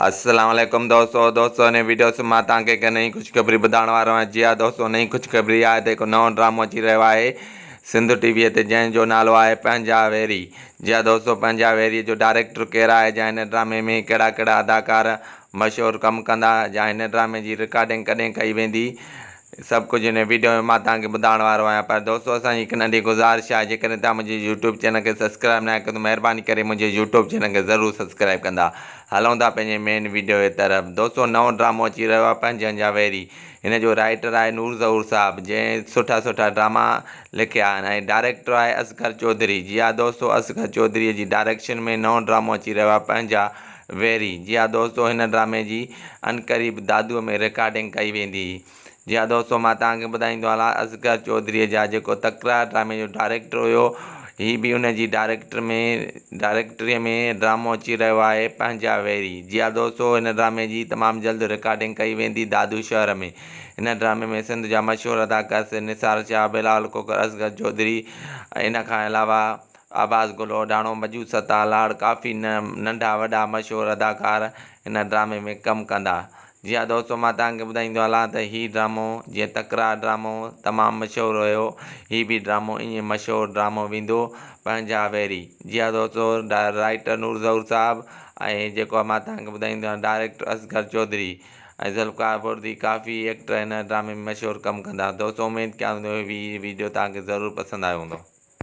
अस्सलाम वालेकुम दोस्तों ने वीडियो से मां तव्हांखे हिकु नई ख़ुशख़बरी ॿुधाइण वारो आहियां। जी हा दोस्तों, नई ख़ुशख़बरी आहे त हिकु नओं ड्रामो अची रहियो आहे सिंधु टीवीअ ते, जंहिंजो नालो आहे पंहिंजा वेरी। जी हा दोस्तों, पंहिंजा वेरी जो डायरेक्टर केरु आहे, या हिन ड्रामे में कहिड़ा कहिड़ा अदाकार मशहूरु कमु कंदा, या हिन ड्रामे जी रिकॉर्डिंग कॾहिं कई वेंदी, सभु कुझु हिन वीडियो में मां तव्हांखे ॿुधाइण वारो आहियां। पर दोस्तों, असांजी हिकु नंढी गुज़ारिश आहे, जेकॾहिं तव्हां मुंहिंजे यूट्यूब चैनल खे सब्सक्राइब न कयो त महिरबानी करे मुंहिंजे यूट्यूब चैनल खे ज़रूरु सब्सक्राइब कंदा। हलूं था पंहिंजे मेन वीडियो जे तरफ़। दोस्तों, नओं ड्रामो अची रहियो आहे पंहिंजनि जा वेरी। हिन जो राइटर आहे नूर ज़हूर साहब, जंहिं सुठा सुठा ड्रामा लिखिया आहिनि, ऐं डायरेक्टर आहे असगर चौधरी। जी हा दोस्तों, असगर चौधरीअ जी डायरेक्शन में नओं ड्रामो अची रहियो आहे पंहिंजा वेरी। जी हा दोस्तों, हिन ड्रामे जी अनक़रीब दादूअ में रिकॉर्डिंग कई वेंदी। जी हा दोस्तों, मां तव्हांखे ॿुधाईंदो हलां, असगर चौधरीअ जा जेको तकरार ड्रामे जो डायरेक्टर हुयो, हीअ बि उन जी डायरेक्टरीअ में ड्रामो अची रहियो आहे पंहिंजा वेरी। जी हा दोस्तों, हिन ड्रामे जी तमामु जल्द रिकॉर्डिंग कई वेंदी दादू शहर में। हिन ड्रामे में सिंध जा मशहूरु अदाकार निसार शाह, बिलावल कोकर, असगर चौधरी, इन खां अलावा आबाज़ गुल ओडाणो, मजूद सत्ता लाड़, काफ़ी नंढा वॾा मशहूरु अदाकार हिन ड्रामे में कमु कंदा। जी हा दोस्तों, मां तव्हांखे ॿुधाईंदो हलां त हीउ ड्रामो जीअं तकरार ड्रामो तमामु मशहूरु हुयो, हीउ बि ड्रामो ईअं मशहूरु ड्रामो वेंदो पंहिंजा वेरी। जी हा दोस्तों, राइटर नूर ज़हूर साहब, ऐं जेको आहे मां तव्हांखे ॿुधाईंदो आहियां डायरेक्टर असगर चौधरी, ऐं ज़ुल्फ़कार बुर्दी, काफ़ी एक्टर हिन ड्रामे में मशहूरु कमु कंदा। दोस्तों, उमेदु कयां थो वीडियो तव्हांखे ज़रूरु पसंदि आयो हूंदो।